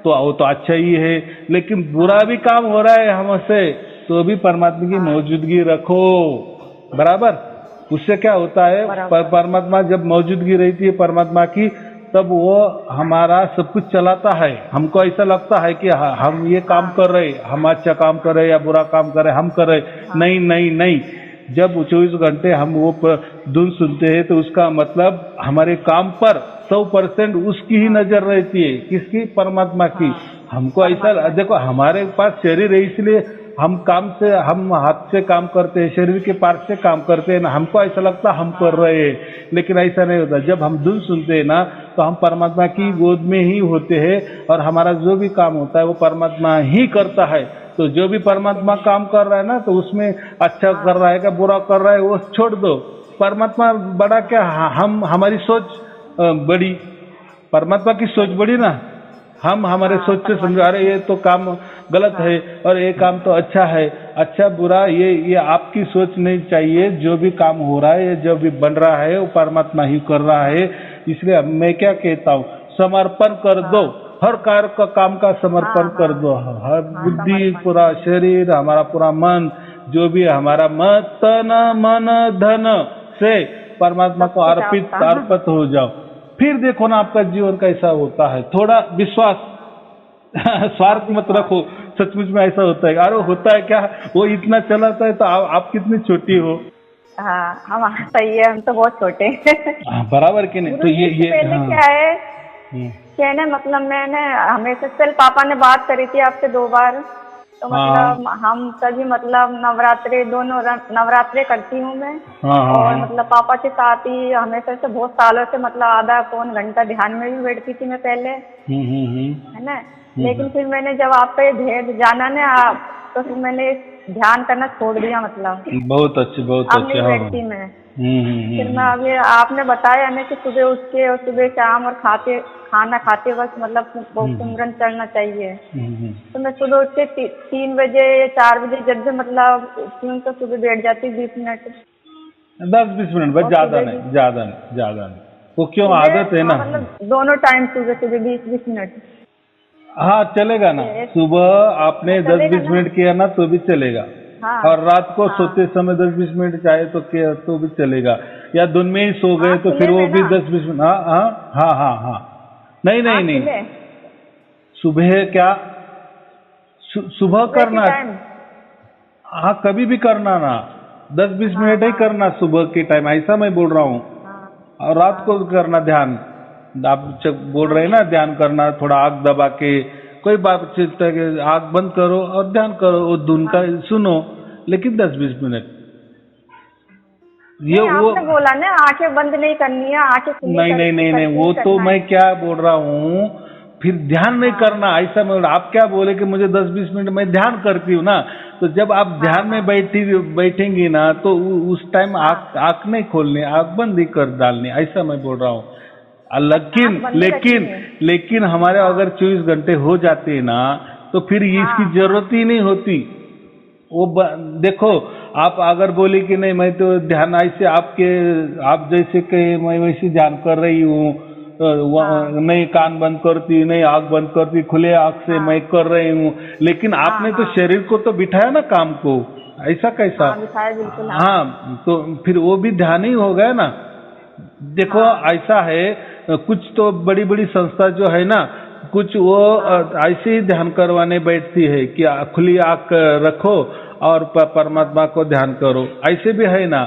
तो वो तो अच्छा ही है, लेकिन बुरा भी काम हो रहा है हमसे, तो भी परमात्मा की मौजूदगी रखो, बराबर। उससे क्या होता है, परमात्मा जब मौजूदगी रहती है परमात्मा की, तब वो हमारा सब कुछ चलाता है। हमको ऐसा लगता है कि हम ये काम कर रहे, हम अच्छा काम कर रहे या बुरा काम कर रहे, हम कर रहे। नहीं नहीं नहीं, जब 24 घंटे हम वो धुन सुनते हैं, तो उसका मतलब हमारे काम पर 100% उसकी ही नजर रहती है। किसकी? परमात्मा की। हमको ऐसा देखो, हमारे पास शरीर है, इसलिए हम हाथ से काम करते हैं, शरीर के पार्ट से काम करते हैं ना, हमको ऐसा लगता हम कर रहे हैं, लेकिन ऐसा नहीं होता। जब हम धुन सुनते हैं ना, तो हम परमात्मा की गोद में ही होते हैं, और हमारा जो भी काम होता है वो परमात्मा ही करता है। तो जो भी परमात्मा काम कर रहा है ना, तो उसमें अच्छा कर रहा है क्या बुरा कर रहा है वो छोड़ दो। परमात्मा बड़ा क्या, हम हमारी सोच बड़ी, परमात्मा की सोच बड़ी ना। हम हमारे सोच से समझा रहे ये तो काम गलत है और ये काम तो अच्छा है, अच्छा बुरा ये आपकी सोच नहीं चाहिए। जो भी काम हो रहा है, जो भी बन रहा है, वो परमात्मा ही कर रहा है। इसलिए मैं क्या कहता हूँ, समर्पण कर दो, हर कार्य का काम का समर्पण कर दो। हर बुद्धि, पूरा शरीर, हमारा पूरा मन, जो भी हमारा तन मन धन से परमात्मा को अर्पित हो जाओ। फिर देखो ना आपका जीवन कैसा होता है। थोड़ा विश्वास, स्वार्थ मत रखो, सचमुच में ऐसा होता है। अरे होता है क्या, वो इतना चलाता है तो आप कितनी छोटी हो, हाँ हम सही है, हम तो बहुत छोटे हैं। बराबर कि नहीं? तो गुरु जी, इससे ये पहले हाँ। क्या है हम्म, क्या ना, मतलब मैंने हमेशा कल पापा ने बात करी थी आपसे 2 बार, तो हाँ मतलब हम सभी मतलब नवरात्रे दोनों नवरात्रे करती हूँ मैं। हाँ हाँ और हाँ। मतलब पापा के साथ ही हमेशा से बहुत सालों से मतलब आधा पौन घंटा ध्यान में भी बैठती थी मैं पहले, है ना। लेकिन फिर मैंने जब आपका ये भेद जाना ना आप, तो फिर मैंने ध्यान करना छोड़ दिया, मतलब बहुत अच्छे, बहुत अब अच्छे। नहीं हाँ हाँ। बैठती मैं। फिर मैं अभी आपने बताया ना कि सुबह उठ के और सुबह शाम और खाना खाते वक्त मतलब वो सिमरन करना चाहिए। तो मैं सुबह उठ के 3 बजे या 4 बजे जब भी मतलब उठती हूँ तो सुबह बैठ जाती 20 मिनट। 10-20 मिनट बस, और ज्यादा सुबह भी नहीं, ज्यादा नहीं, ज्यादा नहीं। वो क्यों, सुबह, आदत है हाँ ना। मतलब दोनों टाइम सुबह सुबह 20-20 मिनट। हाँ चलेगा ना। ये सुबह आपने दस चलेगा बीस ना। मिनट किया ना तो भी चलेगा। हाँ और रात को हाँ सोते समय 10-20 मिनट चाहे तो किया तो भी चलेगा। या दिन में ही सो गए आँख तो फिर खुले वो में भी ना, 10-20 मिनट। हाँ हाँ हाँ हाँ हाँ। नहीं नहीं आँख नहीं, खुले सुबह क्या, सुबह सुबह के करना। टाइम। हाँ कभी भी करना ना, 10-20 मिनट ही हाँ करना सुबह के टाइम, ऐसा मैं बोल रहा हूँ। हाँ और रात को हाँ करना ध्यान। आप बोल हाँ रहे हैं ना ध्यान करना, थोड़ा आग दबा के, कोई बात चिंता के आग बंद करो और ध्यान करो, वो धुन का हाँ। सुनो, लेकिन 10-20 मिनट। ये नहीं वो, आपने बोला ना आंखें बंद नहीं करनी है, आंखें खुली नहीं नहीं नहीं नहीं, करके ही वो तो करना मैं है। क्या बोल रहा हूँ, फिर ध्यान नहीं हाँ करना ऐसा मैं, आप क्या बोले कि मुझे 10-20 मिनट मैं ध्यान करती हूँ ना, तो जब आप हाँ ध्यान में हाँ बैठेंगी ना तो उस टाइम आँख हाँ। आँख नहीं खोलनी, आँख बंद ही कर डालनी, ऐसा मैं बोल रहा हूँ। अच्छा आँख लेकिन बंद ही रखनी लेकिन है। लेकिन हमारे हाँ अगर 24 घंटे हो जाते हैं ना तो फिर इसकी हाँ हाँ जरूरत ही नहीं होती। वो देखो, आप अगर बोले कि नहीं मैं तो ध्यान ऐसे आप जैसे कहे मैं वैसे ध्यान कर रही हूँ, हाँ नहीं कान बंद करती, नहीं आँख बंद करती, खुले आँख से मैं हाँ कर रही हूँ, लेकिन हाँ आपने तो हाँ शरीर को तो बिठाया ना काम को, ऐसा कैसा। हाँ दिखाए बिल्कुल। हाँ हाँ तो फिर वो भी ध्यान ही हो गया ना। देखो हाँ ऐसा है, कुछ तो बड़ी बड़ी संस्था जो है ना, कुछ वो हाँ ऐसे ही ध्यान करवाने बैठती है कि खुली आंख रखो और हाँ परमात्मा को ध्यान करो, ऐसे भी है ना।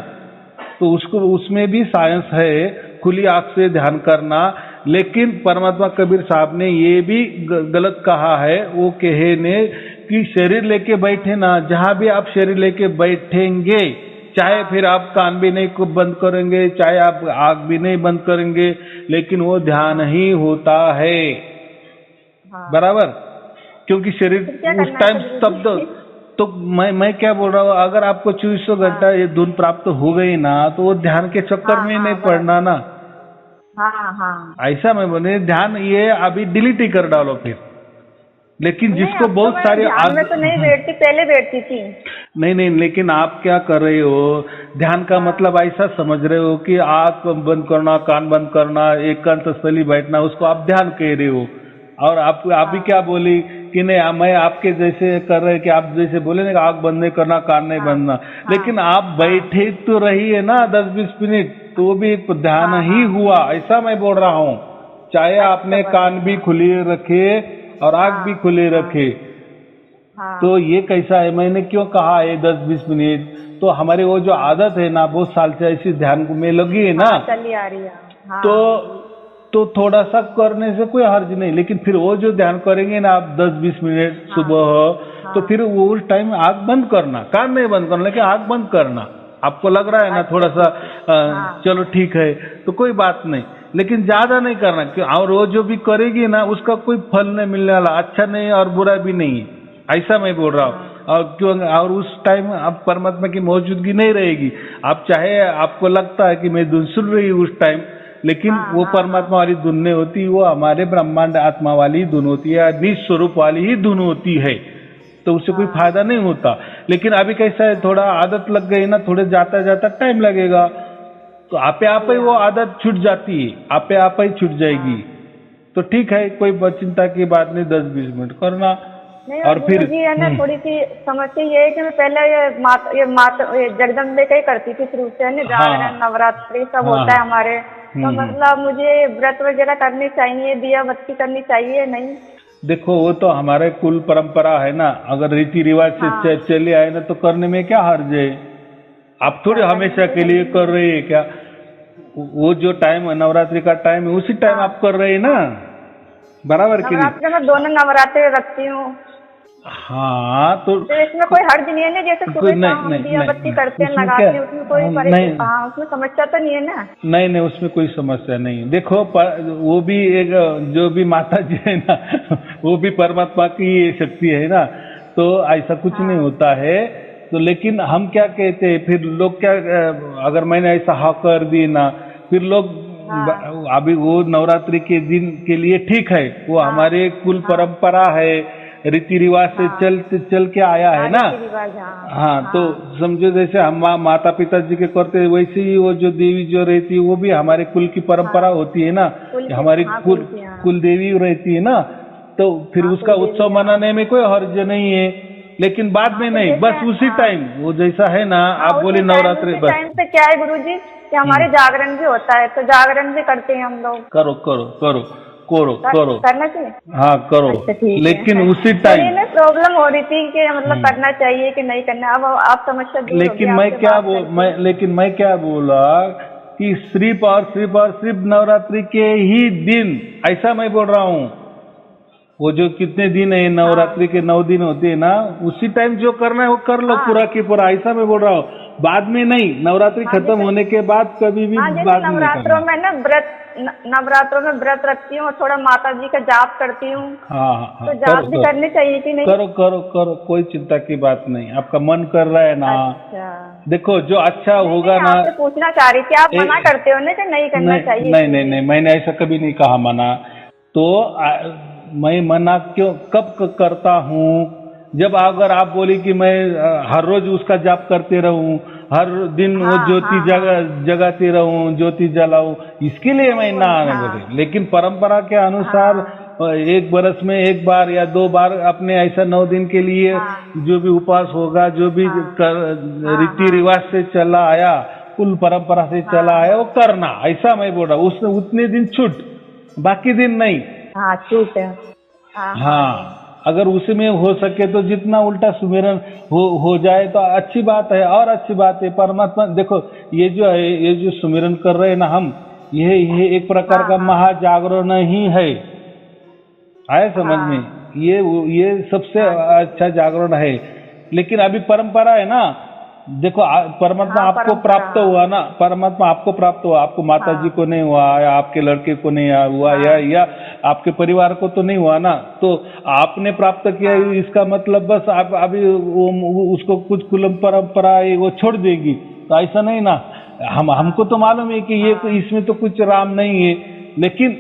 तो उसको उसमें भी साइंस है, खुली आंख से ध्यान करना। लेकिन परमात्मा कबीर साहब ने ये भी गलत कहा है, वो कहे ने कि शरीर लेके बैठे ना, जहां भी आप शरीर लेके बैठेंगे, चाहे हाँ फिर आप कान भी नहीं को बंद करेंगे, चाहे आप आंख भी नहीं बंद करेंगे, लेकिन वो ध्यान हाँ ही होता है। हाँ। बराबर, क्योंकि शरीर फिर क्या उस करना है टाइम फिर गुरु स्तब्ध। जी? तो मैं क्या बोल रहा हूँ, अगर आपको 2400 घंटा हाँ ये धुन प्राप्त हो गई ना तो वो ध्यान के चक्कर हाँ में नहीं हाँ पड़ना बराबर। ना। हाँ हाँ। ऐसा मैं बोले, ध्यान ये अभी डिलीट ही कर डालो फिर। लेकिन नहीं जिसको अब तो बहुत मैं सारे ध्यान में तो नहीं बैठती, पहले बैठती थी। नहीं नहीं, लेकिन आप क्या कर रहे हो, ध्यान का हाँ मतलब ऐसा समझ रहे हो कि आंख बंद करना, कान बंद करना, एकांत स्थली बैठना, उसको आप ध्यान कह रहे हो। और आप भी क्या हाँ बोली कि नहीं मैं आपके जैसे कर रहे कि आप जैसे बोले ना, आंख बंद नहीं करना, कान नहीं हाँ बंदना। हाँ लेकिन आप हाँ बैठे तो रहिए ना 10-20 मिनट, तो भी ध्यान हाँ ही हाँ। हुआ, ऐसा मैं बोल रहा हूँ। चाहे अच्छा आपने कान बराबर। भी हाँ खुले रखे और आंख भी हाँ खुले हाँ रखे, तो हाँ ये कैसा है, मैंने क्यों कहा है 10-20 मिनट। तो हमारी वो जो हाँ आदत है ना, बहुत साल से ऐसी ध्यान में लगी है ना, हाँ चली आ रही है। हाँ तो हाँ तो थोड़ा सा करने से कोई हर्ज नहीं। लेकिन फिर वो जो ध्यान करेंगे ना आप 10-20 मिनट हाँ सुबह, तो हाँ। फिर वो उस टाइम आंख बंद करना, कान नहीं बंद करना, लेकिन आंख बंद करना। आपको लग रहा है ना अच्छा थोड़ा सा ठीक है। हाँ चलो ठीक है, तो कोई बात नहीं, लेकिन ज्यादा नहीं करना, और वो जो भी करेगी ना उसका कोई फल नहीं मिलने वाला, अच्छा नहीं और बुरा भी नहीं है, ऐसा मैं बोल रहा हूँ। हाँ और क्यों, और उस टाइम अब परमात्मा की मौजूदगी नहीं रहेगी। आप चाहे आपको लगता है कि मैं धुन सुन रही हूँ उस टाइम, लेकिन हाँ वो हाँ परमात्मा हाँ वाली धुन नहीं होती, वो हमारे ब्रह्मांड आत्मा वाली धुन होती है, निज स्वरूप वाली ही धुन होती है। तो उससे कोई हाँ फायदा नहीं होता। लेकिन अभी कैसा है, थोड़ा आदत लग गई ना, थोड़े जाता जाता टाइम लगेगा, तो आपे आप सही। ही वो हाँ आदत छूट जाती है, आपे आप ही छूट जाएगी। हाँ। तो ठीक है, कोई चिंता की बात नहीं, 10-20 मिनट करना। नहीं और और फिर गुरुजी है ना, थोड़ी सी समस्या ये है कि मैं पहले ये जगदम्बे का ही करती थी शुरू से, है ना, हाँ जागरण नवरात्रि सब हाँ होता है हमारे। तो हम्म। मतलब मुझे व्रत वगैरह करनी चाहिए, दिया बत्ती करनी चाहिए नहीं? देखो वो तो हमारे कुल परंपरा है ना, अगर रीति रिवाज से हाँ चले आए ना तो करने में क्या हर्ज है। आप थोड़ी हमेशा के लिए कर रहे हैं क्या? वो जो टाइम है नवरात्रि का टाइम है उसी टाइम आप कर रहे हैं ना, बराबर के नहीं? नवरात्रि में दोनों नवरात्रि रखती हूँ। हाँ तो इसमें कोई हर्ज नहीं है ना, जैसे सुबह शाम दिया बत्ती करते हैं लगाते हैं, उसमें कोई हाँ उसमें समस्या तो नहीं है ना? नहीं, उसमें कोई समस्या नहीं है। देखो वो भी एक जो भी माता जी है ना वो भी परमात्मा की शक्ति है ना, तो ऐसा कुछ नहीं होता है। तो लेकिन हम क्या कहते हैं फिर लोग क्या, अगर मैंने ऐसा हाँ कर दी ना, फिर लोग अभी वो नवरात्रि के दिन के लिए ठीक है, वो हमारे कुल परंपरा है, रीति रिवाज से चल के आया है ना। हाँ तो समझो जैसे हम माता पिता जी के करते हैं, वैसे ही वो जो देवी जो रहती है वो भी हमारे कुल की परंपरा होती है ना, हमारी कुल देवी रहती है ना, तो फिर उसका उत्सव मनाने में कोई हर्ज नहीं है। लेकिन बाद में नहीं, बस उसी टाइम वो जैसा है ना, आप बोले नवरात्रि बस टाइम पे क्या है गुरुजी कि हमारे जागरण भी होता है, तो जागरण भी करते हैं हम लोग। करो करना चाहिए। हाँ करो, लेकिन उसी टाइम प्रॉब्लम हो रही थी कि मतलब करना चाहिए कि नहीं करना, अब आप समस्या दूर लेकिन मैं क्या बोला कि सिर्फ और सिर्फ नवरात्रि के ही दिन, ऐसा मैं बोल रहा हूँ। वो जो कितने दिन है नवरात्रि के 9 दिन होते हैं ना, उसी टाइम जो करना है वो कर लो पूरा की पूरा, ऐसा मैं बोल रहा हूँ। बाद में नहीं, नवरात्रि खत्म होने के बाद कभी भी बाद में नवरात्रों में ना नवरात्रों में व्रत रखती हूँ, थोड़ा माता जी का जाप करती हूँ। हाँ, तो जाप भी करनी चाहिए कि नहीं? करो, कोई चिंता की बात नहीं। आपका मन कर रहा है ना? अच्छा। देखो जो अच्छा होगा ना, पूछना चाह रही थी, आप मना करते हो ना कि नहीं करना चाहिए? नहीं, मैंने ऐसा कभी नहीं कहा मना। तो मैं मना कब करता हूँ? जब अगर आप बोली कि मैं हर रोज उसका जाप करते रहूं, हर दिन वो ज्योति जगाते रहूं, ज्योति जलाऊं, इसके लिए मैं ना आने बोले। लेकिन परंपरा के अनुसार 1 बरस में 1 बार या 2 बार अपने ऐसा 9 दिन के लिए जो भी उपवास होगा, जो भी रीति रिवाज से चला आया, कुल परंपरा से चला आया, वो करना, ऐसा मैं बोल रहा हूँ। उसमें उतने दिन छूट, बाकी दिन नहीं। छूट है। हाँ, अगर उसमें हो सके तो जितना उल्टा सुमिरन हो जाए तो अच्छी बात है। और अच्छी बात है, परमात्मा देखो ये जो सुमिरन कर रहे हैं ना हम, ये एक प्रकार का महाजागरण ही है, आए समझ में? ये सबसे अच्छा जागरण है। लेकिन अभी परंपरा है ना, देखो परमात्मा आपको प्राप्त हुआ ना, परमात्मा आपको प्राप्त हुआ, आपको माता जी को नहीं हुआ, या आपके लड़के को नहीं हुआ, या आपके परिवार को तो नहीं हुआ ना, तो आपने प्राप्त किया, इसका मतलब बस आप अभी उसको कुछ कुलम परंपरा वो छोड़ देगी, तो ऐसा नहीं ना। हमको तो मालूम है कि ये तो इसमें तो कुछ राम नहीं है, लेकिन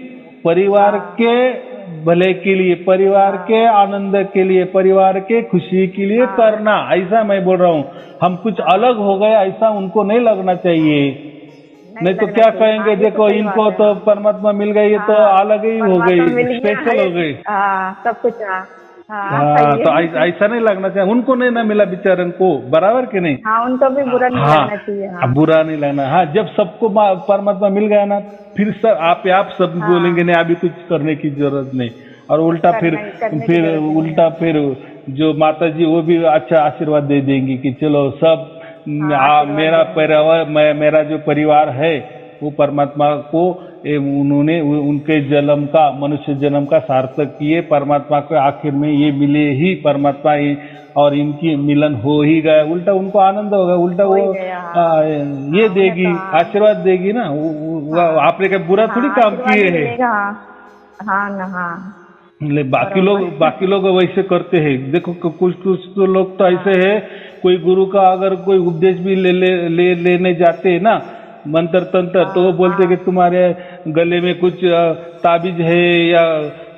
परिवार के भले के लिए, परिवार के आनंद के लिए, परिवार के खुशी के लिए करना, ऐसा मैं बोल रहा हूँ। हम कुछ अलग हो गए ऐसा उनको नहीं लगना चाहिए, नहीं तो क्या कहेंगे, देखो इनको तो परमात्मा मिल गई, ये तो अलग ही हो गई, स्पेशल हो गई, सब कुछ। तो ऐसा नहीं लगना चाहिए, उनको नहीं ना मिला बेचारन को, बराबर के नहीं? उनको भी बुरा नहीं लगना चाहिए। बुरा नहीं लगना। हाँ, जब सबको परमात्मा मिल गया ना, फिर सर आप सब बोलेंगे नहीं अभी कुछ करने की जरूरत नहीं, और उल्टा फिर जो माता जी वो भी अच्छा आशीर्वाद दे देंगी कि चलो सब मेरा जो परिवार है वो परमात्मा को उन्होंने उनके जन्म का, मनुष्य जन्म का सार्थक किए, परमात्मा को आखिर में ये मिले ही परमात्मा, और इनकी मिलन हो ही गया, उल्टा उनको आनंद होगा, उल्टा वो ये देगी, आशीर्वाद देगी ना। आपने क्या बुरा थोड़ी काम किए हैं। बाकी लोग वैसे करते हैं। देखो कुछ तो लोग तो ऐसे है, कोई गुरु का अगर कोई उपदेश भी लेने जाते हैं ना, मंत्र तंत्र, तो वो बोलते कि तुम्हारे गले में कुछ ताबीज है या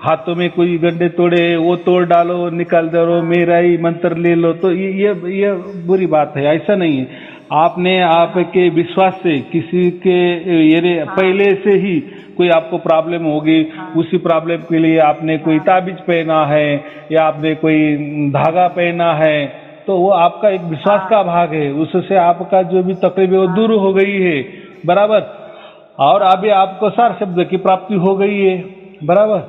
हाथों में कोई गड्ढे तोड़े, वो तोड़ डालो, निकाल दो, मेरा ही मंत्र ले लो। तो ये बुरी बात है, ऐसा नहीं है। आपने आपके विश्वास से किसी के ये पहले से ही कोई आपको प्रॉब्लम होगी, उसी प्रॉब्लम के लिए आपने कोई ताबीज पहना है या आपने कोई धागा पहना है, तो वो आपका एक विश्वास का भाग है, उससे आपका जो भी तकलीफ है वो दूर हो गई है, बराबर। और अभी आपको सार शब्द की प्राप्ति हो गई है, बराबर।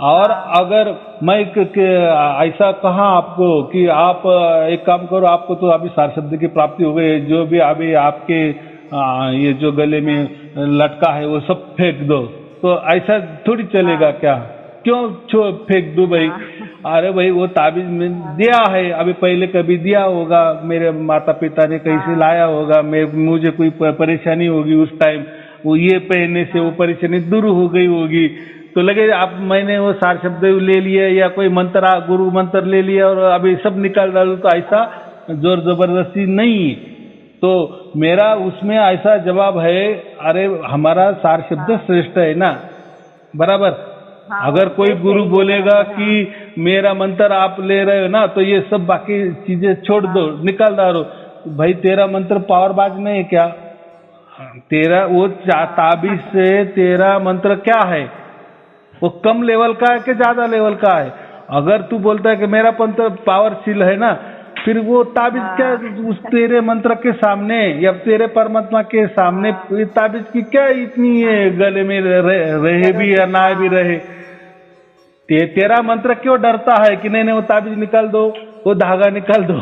और अगर मैं ऐसा कहा आपको कि आप एक काम करो, आपको तो अभी सार शब्द की प्राप्ति हो गई, जो भी अभी आपके ये जो गले में लटका है वो सब फेंक दो, तो ऐसा थोड़ी चलेगा क्या? क्यों फेंक दो भाई? अरे भाई वो ताबीज में दिया है, अभी पहले कभी दिया होगा, मेरे माता पिता ने कहीं से लाया होगा, मुझे कोई परेशानी होगी उस टाइम, वो ये पहनने से वो परेशानी दूर हो गई होगी, तो लगे आप मैंने वो सार शब्द ले लिए या कोई मंत्र गुरु मंत्र ले लिया और अभी सब निकाल डालू, तो ऐसा जोर जबरदस्ती नहीं। तो मेरा उसमें ऐसा जवाब है, अरे हमारा सार शब्द श्रेष्ठ है ना, बराबर। अगर कोई गुरु बोलेगा कि मेरा मंत्र आप ले रहे हो ना, तो ये सब बाकी चीजें छोड़ दो, निकाल डालो, भाई तेरा मंत्र पावरबाज नहीं है क्या? तेरा वो ताबीज से तेरा मंत्र क्या है? वो कम लेवल का है कि ज्यादा लेवल का है? अगर तू बोलता है कि मेरा मंत्र पावरफुल है ना, फिर वो ताबीज क्या उस तेरे मंत्र के सामने या तेरे परमात्मा के सामने ताबीज की क्या इतनी ये गले में रहे भी या ना भी रहे? तेरा मंत्र क्यों डरता है कि नहीं वो ताबीज निकाल दो, वो धागा निकाल दो?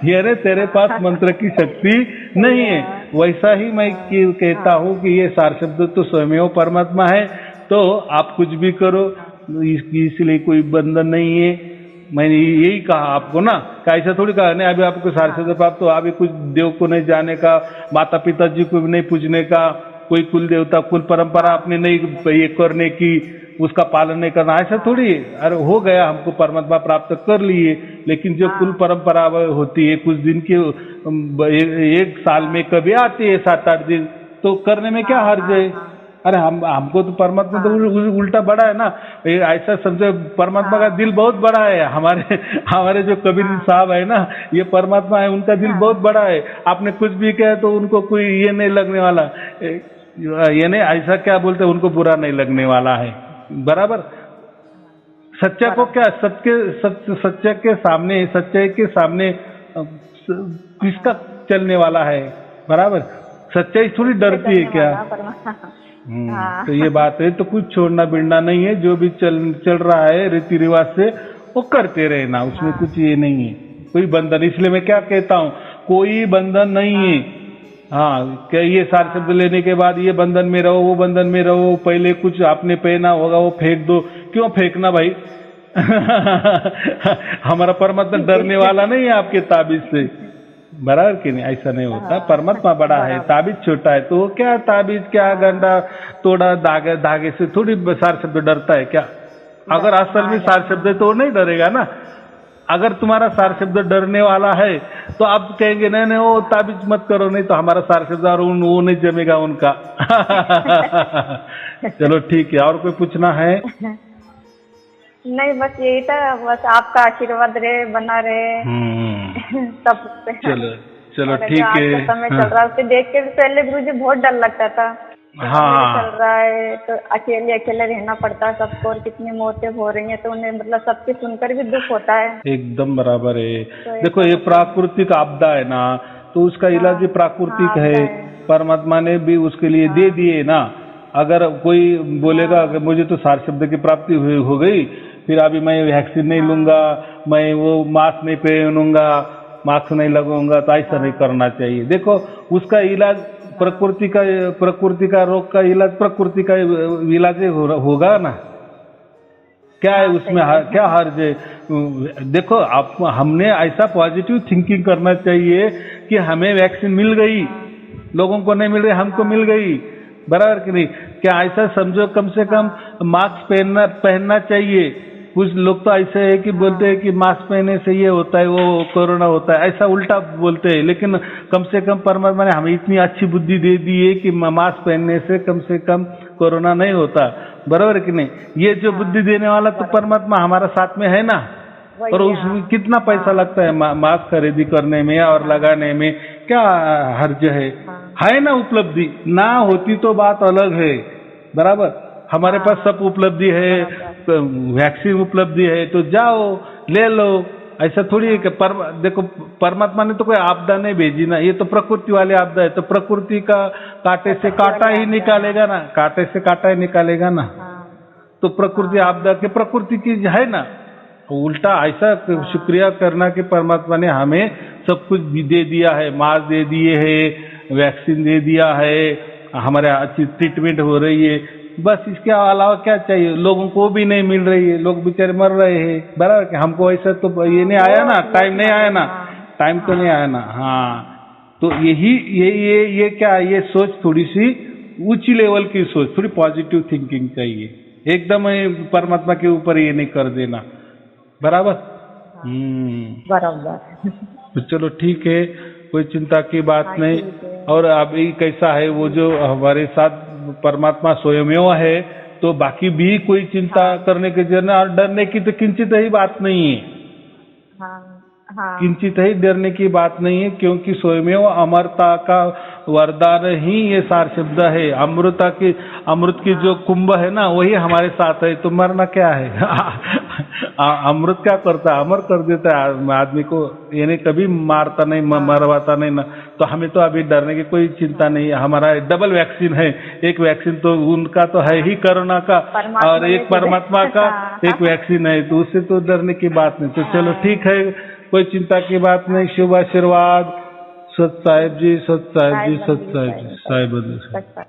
ये तेरे पास मंत्र की शक्ति नहीं है। वैसा ही मैं कहता हूँ कि ये सार शब्द तो स्वयं परमात्मा है, तो आप कुछ भी करो, इसलिए कोई बंधन नहीं है। मैंने यही कहा आपको ना, ऐसा थोड़ी कहा नहीं अभी आपको सार शब्द प्राप्त, तो अभी कुछ देव को नहीं जाने का, माता पिता जी को नहीं पूजने का, कोई कुल देवता कुल परंपरा आपने नहीं ये करने की, उसका पालन नहीं करना, ऐसा थोड़ी। अरे हो गया, हमको परमात्मा प्राप्त कर लिए, लेकिन जो कुल परंपरा होती है कुछ दिन की, एक साल में कभी आती है 7-8 दिन, तो करने में क्या हर्ज है? अरे हमको तो परमात्मा तो उल्टा बड़ा है ना, ऐसा समझो परमात्मा का दिल बहुत बड़ा है। हमारे जो कबीर साहब है ना, ये परमात्मा है, उनका दिल बहुत बड़ा है। आपने कुछ भी कहा तो उनको कोई ये नहीं लगने वाला, ये नहीं ऐसा क्या बोलते, उनको बुरा नहीं लगने वाला है, बराबर। सच्चा को क्या सच्चे के सामने, सच्चाई के सामने किसका चलने वाला है, बराबर। सच्चाई थोड़ी डरती है क्या? तो ये बात है, तो कुछ छोड़ना बिड़ना नहीं है, जो भी चल रहा है रीति रिवाज से वो करते रहना, उसमें कुछ ये नहीं है, कोई बंधन। इसलिए मैं क्या कहता हूँ, कोई बंधन नहीं है। हाँ, क्या ये सार शब्द लेने के बाद ये बंधन में रहो, वो बंधन में रहो, पहले कुछ आपने पहना होगा वो फेंक दो, क्यों फेंकना भाई? हमारा परमात्मा डरने वाला नहीं है आपके ताबीज से, बराबर कि नहीं? ऐसा नहीं होता, परमात्मा बड़ा है, ताबीज छोटा है, तो क्या ताबीज क्या गंदा तोड़ा धागे से थोड़ी सार शब्द डरता है क्या? अगर असल में सार शब्द तो नहीं डरेगा ना। अगर तुम्हारा सार शब्द डरने वाला है तो आप कहेंगे नहीं वो ताबीज मत करो, नहीं तो हमारा सार शब्द और वो नहीं जमेगा उनका। चलो ठीक है, और कोई पूछना है? नहीं, बस यही था, बस आपका आशीर्वाद रहे, बना रहे सब पे। चलो ठीक है। समय चल रहा है, उसे देख के पहले गुरुजी बहुत डर लगता था। हाँ, चल रहा है तो अकेले रहना पड़ता है सबको, और कितनी मौतें हो रही हैं, तो उन्हें मतलब सबकी सुनकर भी दुख होता है। एकदम बराबर है। तो देखो ये प्राकृतिक आपदा है ना, तो उसका इलाज भी प्राकृतिक है, परमात्मा ने भी उसके लिए दे दिए ना। अगर कोई बोलेगा कि मुझे तो सार शब्द की प्राप्ति हो गई, फिर अभी मैं वैक्सीन नहीं लूंगा, मैं वो मास्क नहीं पहनूंगा, मास्क नहीं लगाऊंगा, तो ऐसा नहीं करना चाहिए। देखो उसका इलाज प्रकृति का रोग का इलाज प्रकृति का इलाज होगा ना, क्या है उसमें क्या हर्ज है? देखो आप, हमने ऐसा पॉजिटिव थिंकिंग करना चाहिए कि हमें वैक्सीन मिल गई, लोगों को नहीं मिल रही, हमको मिल गई, बराबर कि नहीं? क्या ऐसा समझो, कम से कम मास्क पहनना चाहिए। कुछ लोग तो ऐसे है कि बोलते हैं कि मास्क पहनने से ये होता है, वो कोरोना होता है, ऐसा उल्टा बोलते हैं। लेकिन कम से कम परमात्मा ने हमें इतनी अच्छी बुद्धि दे दी है कि मास्क पहनने से कम कोरोना नहीं होता, बराबर कि नहीं? ये जो बुद्धि देने वाला तो परमात्मा हमारा साथ में है ना। और उसमें कितना पैसा लगता है मास्क खरीदी करने में और लगाने में, क्या हर्ज है ना? उपलब्धि ना होती तो बात अलग है, बराबर। हमारे पास सब उपलब्धि है, वैक्सीन उपलब्धि है, तो जाओ ले लो। ऐसा थोड़ी है कि देखो परमात्मा ने तो कोई आपदा नहीं भेजी ना, ये तो प्रकृति वाली आपदा है, तो प्रकृति का कांटे से कांटा ही निकालेगा ना, कांटे से कांटा ही निकालेगा ना। तो प्रकृति आपदा के प्रकृति चीज है ना, उल्टा ऐसा शुक्रिया करना कि परमात्मा ने हमें सब कुछ भी दे दिया है, मास्क दे दिए है, वैक्सीन दे दिया है, हमारे अच्छी ट्रीटमेंट हो रही है, बस इसके अलावा क्या चाहिए। लोगों को भी नहीं मिल रही है, लोग बेचारे मर रहे हैं, बराबर कि हमको ऐसा तो ये नहीं आया ना, टाइम नहीं आया ना, टाइम तो नहीं आया ना। हाँ, तो यही ये क्या, ये सोच थोड़ी सी ऊंची लेवल की सोच, थोड़ी पॉजिटिव थिंकिंग चाहिए, एकदम परमात्मा के ऊपर ये नहीं कर देना, बराबर। बराबर। तो चलो ठीक है, कोई चिंता की बात नहीं। और अभी कैसा है, वो जो हमारे साथ परमात्मा स्वयमेव है, तो बाकी भी कोई चिंता करने की जरूरत और डरने की तो किंचित ही बात नहीं है। किंचित ही डरने की बात नहीं है, क्योंकि स्वयमेव अमरता का वरदान ही ये सार शब्द है। अमृत की जो कुंभ है ना, वही हमारे साथ है, तो मरना क्या है। अमृत क्या करता है, अमर कर देता है आदमी को, यानी कभी मारता नहीं, मरवाता नहीं ना। तो हमें तो अभी डरने की कोई चिंता नहीं है, हमारा डबल वैक्सीन है, एक वैक्सीन तो उनका तो है ही कोरोना का, और एक परमात्मा का एक वैक्सीन है, तो उससे तो डरने की बात नहीं। तो चलो ठीक है, कोई चिंता की बात नहीं। शुभ आशीर्वाद। सत साहेब जी, सत साहेब जी, सत साहेब जी, साहेब।